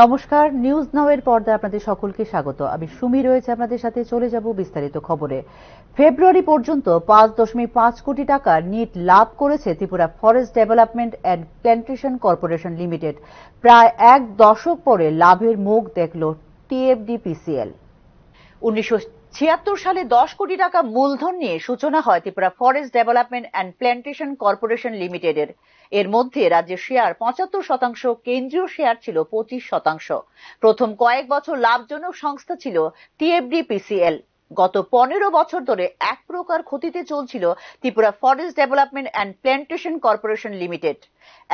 নমস্কার, news now এর পর্দায় আপনাদের সকলকে স্বাগত। আমি সুমি রয়েছে আপনাদের সাথে। চলে যাব বিস্তারিত খবরে। ফেব্রুয়ারি পর্যন্ত 5.5 কোটি টাকা নিট লাভ করেছে Tripura forest development and plantation corporation limited. প্রায় এক দশক পরে লাভের মুখ দেখল টিএফডিপিসিএল। 1976 সালে 10 কোটি টাকা মূলধন নিয়ে সূচনা হয় Tripura forest development and plantation corporation লিমিটেডের। এর মধ্যে রাজ্যের শেয়ার 75%, কেন্দ্রীয় শেয়ার ছিল 25%। প্রথম কয়েক বছর লাভজনক সংস্থা ছিল টিএফডিপিসিএল। গত 15 বছর ধরে এক প্রকার ক্ষতিতে চলছিল Tripura forest development and plantation corporation limited.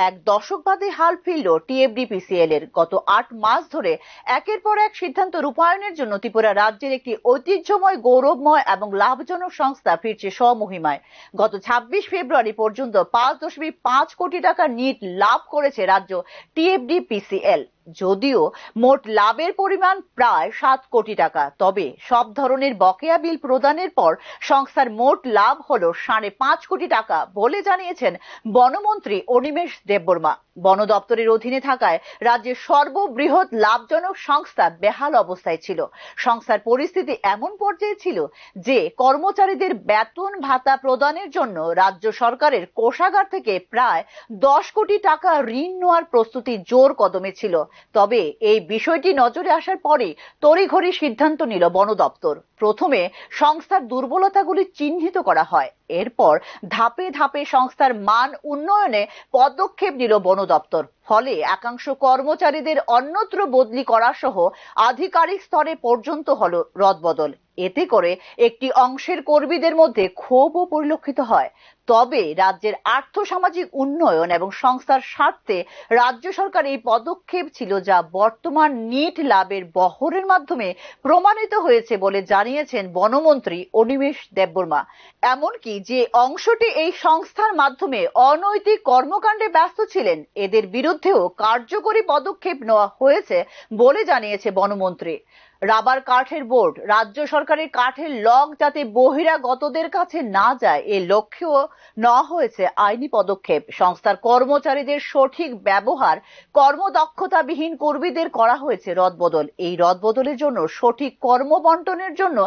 এক দশক বাদে হাল ফিরল টিএফডিপিসিএল এর। গত 8 মাস ধরে একের পর এক সিদ্ধান্ত রূপায়ণের জন্য ত্রিপুরা রাজ্যের একটি ঐতিহ্যময়, গৌরবময় এবং লাভজনক সংস্থা ফিরছে স্বমহিমায়। গত 26 ফেব্রুয়ারি পর্যন্ত 5.5 কোটি টাকা নিট লাভ করেছে রাজ্য টিএফডিপিসিএল। যদিও মোট লাভের পরিমাণ প্রায় 7 কোটি টাকা, তবে সব ধরনের বকেয়া বিল প্রদানের পর সংস্থার মোট লাভ হল 5.5 কোটি টাকা বলে জানিয়েছেন বনমন্ত্রী অনিমেষ দেববর্মা। বন দপ্তরের অধীনে থাকায় রাজ্যের সর্ববৃহৎ লাভজনক সংস্থা বেহাল অবস্থায় ছিল। সংস্থার পরিস্থিতি এমন পর্যায়ে ছিল যে কর্মচারীদের বেতন ভাতা প্রদানের জন্য রাজ্য সরকারের কোষাগার থেকে প্রায় 10 কোটি টাকা ঋণ নেওয়ার প্রস্তুতি জোর কদমে ছিল। তবে এই বিষয়টি নজরে আসার পরে তড়িঘড়ি সিদ্ধান্ত নিল বন দপ্তর। প্রথমে সংস্থার দুর্বলতাগুলি চিহ্নিত করা হয়, এরপর ধাপে ধাপে সংস্থার মান উন্নয়নে পদক্ষেপ নিল বন দপ্তর। ফলে একাংশ কর্মচারীদের অন্যত্র বদলি করা সহ আধিকারিক স্তরে পর্যন্ত হলো রদবদল। এতে করে একটি অংশের কর্মীদের মধ্যে ক্ষোভও পরিলক্ষিত হয়। তবে রাজ্যের আর্থসামাজিক উন্নয়ন এবং সংস্থার স্বার্থে রাজ্য সরকার এই পদক্ষেপ ছিল, যা বর্তমান নিট লাভের বহরের মাধ্যমে প্রমাণিত হয়েছে বলে জানিয়েছেন বনমন্ত্রী অনিমেষ দেববর্মা। এমনকি যে অংশটি এই সংস্থার মাধ্যমে অনৈতিক কর্মকাণ্ডে ব্যস্ত ছিলেন, এদের বিরুদ্ধেও কার্যকরী পদক্ষেপ নেওয়া হয়েছে বলে জানিয়েছে বনমন্ত্রী। রাবার কাঠের বোর্ড, রাজ্য সরকারের কাঠের লগ যাতে বহিরাগতদের কাছে না যায়, এ লক্ষ্যেও নেওয়া হয়েছে আইনি পদক্ষেপ। সংস্থার কর্মচারীদের সঠিক ব্যবহার, কর্মদক্ষতাবিহীন কর্মীদের করা হয়েছে রদবদল। এই রদবদলের জন্য সঠিক কর্ম বন্টনের জন্য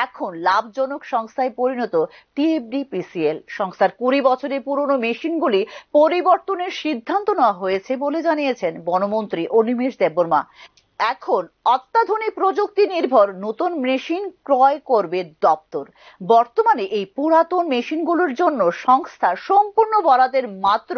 এখন লাভজনক সংস্থায় পরিণত টিএফডিপিসিএল। সংস্থার 20 বছরের পুরনো মেশিনগুলি পরিবর্তনের সিদ্ধান্ত নেওয়া হয়েছে বলে জানিয়েছেন বনমন্ত্রী অনিমেষ দেববর্মা। এখন অত্যাধুনিক প্রযুক্তি নির্ভর নতুন মেশিন ক্রয় করবে দপ্তর। বর্তমানে এই পুরাতন মেশিনগুলোর জন্য সংস্থা সম্পূর্ণ বরাদ্দের মাত্র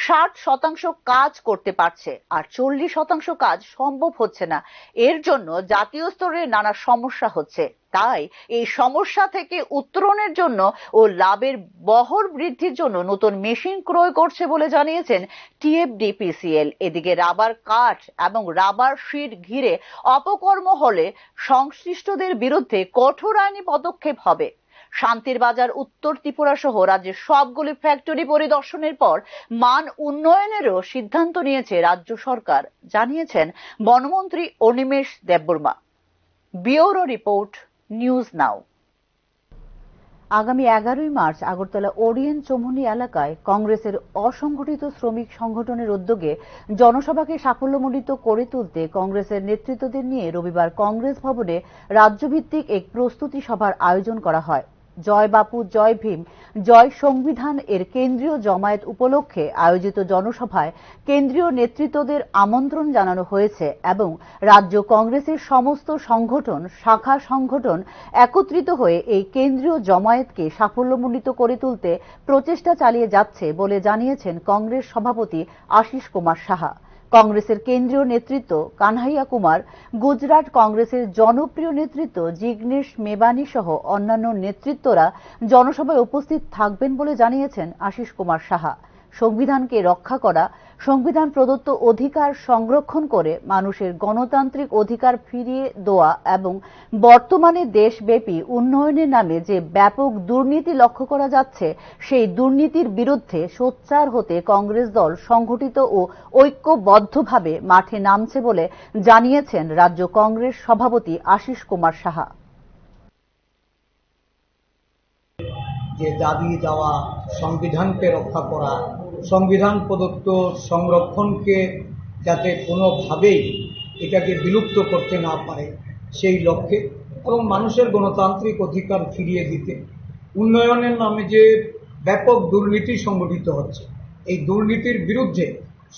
60% কাজ করতে পারছে, আর 40% কাজ সম্ভব হচ্ছে না। এর জন্য জাতীয় স্তরে নানা সমস্যা হচ্ছে। তাই এই সমস্যা থেকে উত্তরণের জন্য ও লাভের বহর বৃদ্ধির জন্য নতুন মেশিন ক্রয় করছে বলে জানিয়েছেন টিএফডিপিসিএল। এদিকে রাবার কাঠ এবং রাবার শিট ঘিরে অপকর্ম হলে সংশ্লিষ্টদের বিরুদ্ধে কঠোর আইনি পদক্ষেপ হবে। শান্তির বাজার, উত্তর ত্রিপুরা সহ রাজ্যের সবগুলি ফ্যাক্টরি পরিদর্শনের পর মান উন্নয়নেরও সিদ্ধান্ত নিয়েছে রাজ্য সরকার, জানিয়েছেন বনমন্ত্রী Animesh Debbarma. Bureau report, news now. আগামী 11 মার্চ আগরতলা ওরিয়েন্ট চৌমুহনী এলাকায় কংগ্রেসের অসংগঠিত শ্রমিক সংগঠনের উদ্যোগে জনসভাকে সাফল্যমণ্ডিত করে তুলতে কংগ্রেসের নেতৃত্বদের নিয়ে রবিবার কংগ্রেস ভবনে রাজ্যভিত্তিক এক প্রস্তুতি সভার আয়োজন করা হয়। জয় বাপু জয় ভীম জয় সংবিধান এর কেন্দ্রীয় জমায়েত উপলক্ষে আয়োজিত জনসভায় কেন্দ্রীয় নেতৃত্বদের আমন্ত্রণ জানানো হয়েছে এবং রাজ্য কংগ্রেসের সমস্ত সংগঠন, শাখা সংগঠন একত্রিত হয়ে এই কেন্দ্রীয় জমায়েতকে সাফল্যমণ্ডিত করে তুলতে প্রচেষ্টা চালিয়ে যাচ্ছে বলে জানিয়েছেন কংগ্রেস সভাপতি আশিস কুমার সাহা। কংগ্রেসের কেন্দ্রীয় নেতৃত্ব কানহাইয়া কুমার, গুজরাট কংগ্রেসের জনপ্রিয় নেতৃত্ব জিগ্নেশ মেবানি সহ অন্যান্য নেতৃত্বরা জনসভায় উপস্থিত থাকবেন বলে জানিয়েছেন আশিস কুমার সাহা। সংবিধানকে রক্ষা করা, সংবিধান প্রদত্ত অধিকার সংরক্ষণ করে মানুষের গণতান্ত্রিক অধিকার ফিরিয়ে দেওয়া এবং বর্তমানে দেশব্যাপী উন্নয়নের নামে যে ব্যাপক দুর্নীতি লক্ষ্য করা যাচ্ছে, সেই দুর্নীতির বিরুদ্ধে সোচ্চার হতে কংগ্রেস দল সংগঠিত ও ঐক্যবদ্ধভাবে মাঠে নামছে বলে জানিয়েছেন রাজ্য কংগ্রেস সভাপতি আশিস কুমার সাহা। যে দাবি দেওয়া, সংবিধানকে রক্ষা করা, সংবিধান প্রদত্ত সংরক্ষণকে যাতে কোনোভাবেই এটাকে বিলুপ্ত করতে না পারে সেই লক্ষ্যে এবং মানুষের গণতান্ত্রিক অধিকার ফিরিয়ে দিতে উন্নয়নের নামে যে ব্যাপক দুর্নীতি সংগঠিত হচ্ছে এই দুর্নীতির বিরুদ্ধে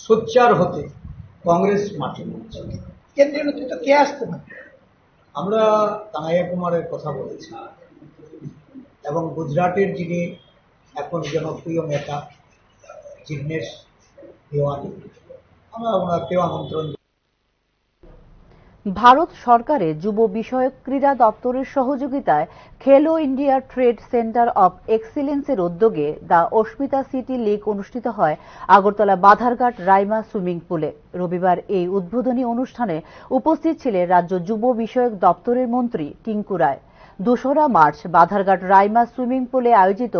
সোচ্চার হতে কংগ্রেস মাঠে নামছে। কেন্দ্রীয় নেতৃত্ব কে আসতে পারে? আমরা কানাইয়া কুমারের কথা বলেছি এবং গুজরাটের যিনি এখন জনপ্রিয় নেতা জিগ্নেশ মেওয়ানি, আমরা ওনাকেও আমন্ত্রণ। ভারত সরকারের যুব বিষয়ক ক্রীড়া দপ্তরের সহযোগিতায় খেলো ইন্ডিয়া ট্রেড সেন্টার অব এক্সিলেন্সের উদ্যোগে দ্য অস্মিতা সিটি লীগ অনুষ্ঠিত হয় আগরতলা বাধারঘাট রাইমা সুইমিং পুলে। রবিবার এই উদ্বোধনী অনুষ্ঠানে উপস্থিত ছিলেন রাজ্য যুব বিষয়ক দপ্তরের মন্ত্রী টিঙ্কু রায়। ২রা মার্চ বাধারঘাট রাইমা সুইমিং পুলে আয়োজিত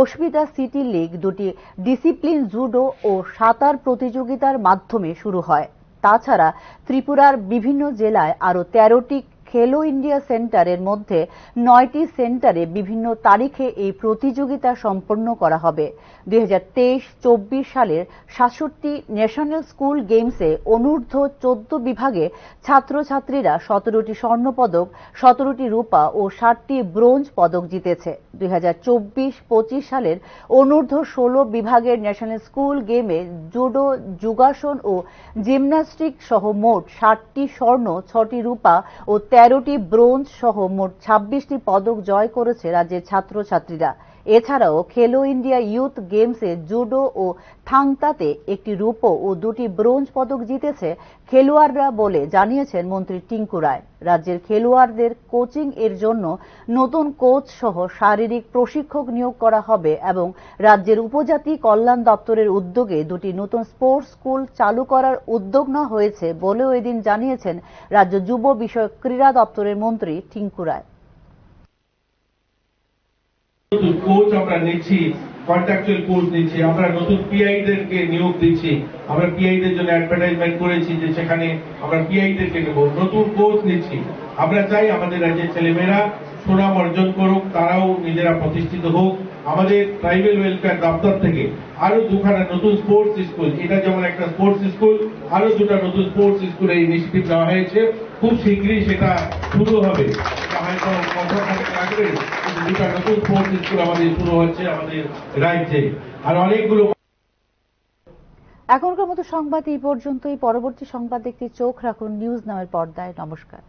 অস্মিতা সিটি লীগ দুটি ডিসিপ্লিন জুডো ও সাঁতার প্রতিযোগিতার মাধ্যমে শুরু হয়। তাছাড়া ত্রিপুরার বিভিন্ন জেলায় আরও ১৩টি খেলো ইন্ডিয়া সেন্টারের মধ্যে ৯টি সেন্টারে বিভিন্ন তারিখে এই প্রতিযোগিতা সম্পন্ন করা হবে। ২০২৩-২৪ সালের ৬৭টি ন্যাশনাল স্কুল গেমসে অনূর্ধ্ব ১৪ বিভাগে ছাত্রছাত্রীরা ১৭টি স্বর্ণপদক, ১৭টি রূপা ও ৬০টি ব্রোঞ্জ পদক জিতেছে। ২০২৪-২৫ সালের অনূর্ধ্ব ১৬ বিভাগের ন্যাশনাল স্কুল গেমে জুডো, যোগাসন ও জিমন্যাস্টিক সহ মোট ৬০টি স্বর্ণ, ৬টি রূপা ও ১৩টি ব্রোঞ্জ সহ মোট ২৬টি পদক জয় করেছে রাজ্যের ছাত্রছাত্রীরা। এছাড়াও খেলো ইন্ডিয়া ইউথ গেমসে জুডো ও থাংতাতে একটি রূপো ও ২টি ব্রোঞ্জ পদক জিতেছে খেলোয়াড়রা বলে জানিয়েছেন মন্ত্রী টিঙ্কু রায়। রাজ্যের খেলোয়াড়দের কোচিং এর জন্য নতুন কোচ সহ শারীরিক প্রশিক্ষক নিয়োগ করা হবে এবং রাজ্যের উপজাতি কল্যাণ দপ্তরের উদ্যোগে দুটি নতুন স্পোর্টস স্কুল চালু করার উদ্যোগ নেওয়া হয়েছে বলেও এদিন জানিয়েছেন রাজ্য যুব বিষয়ক ক্রীড়া দপ্তরের মন্ত্রী টিঙ্কু রায়। কোচ আমরা নিচ্ছি, কন্ট্রাকচুয়াল কোচ নিচ্ছি, আমরা নতুন পিআইদেরকে নিয়োগ দিচ্ছি। আমরা পিআইদের জন্য অ্যাডভার্টাইজমেন্ট করেছি যে সেখানে আমরা পিআইদেরকে নেব, নতুন কোচ নিচ্ছি। আমরা চাই আমাদের রাজ্যের ছেলেমেয়েরা সুনাম অর্জন করুক, তারাও নিজেরা প্রতিষ্ঠিত হোক। আমাদের ট্রাইবাল ওয়েলফেয়ার দপ্তর থেকে আরো দুখানা নতুন স্পোর্টস স্কুল, এটা যেমন একটা স্পোর্টস স্কুল, আরো দুটা নতুন স্পোর্টস স্কুলের ইনিশিয়েটিভ নেওয়া হয়েছে। খুব শীঘ্রই সেটা শুরু হবে, হয়তো লাগবে, কিন্তু দুটা নতুন স্পোর্টস স্কুল আমাদের শুরু হচ্ছে আমাদের রাজ্যে। আর অনেকগুলো। এখনকার মতো সংবাদ এই পর্যন্তই। পরবর্তী সংবাদ দেখতে চোখ রাখুন নিউজ নামের পর্দায়। নমস্কার।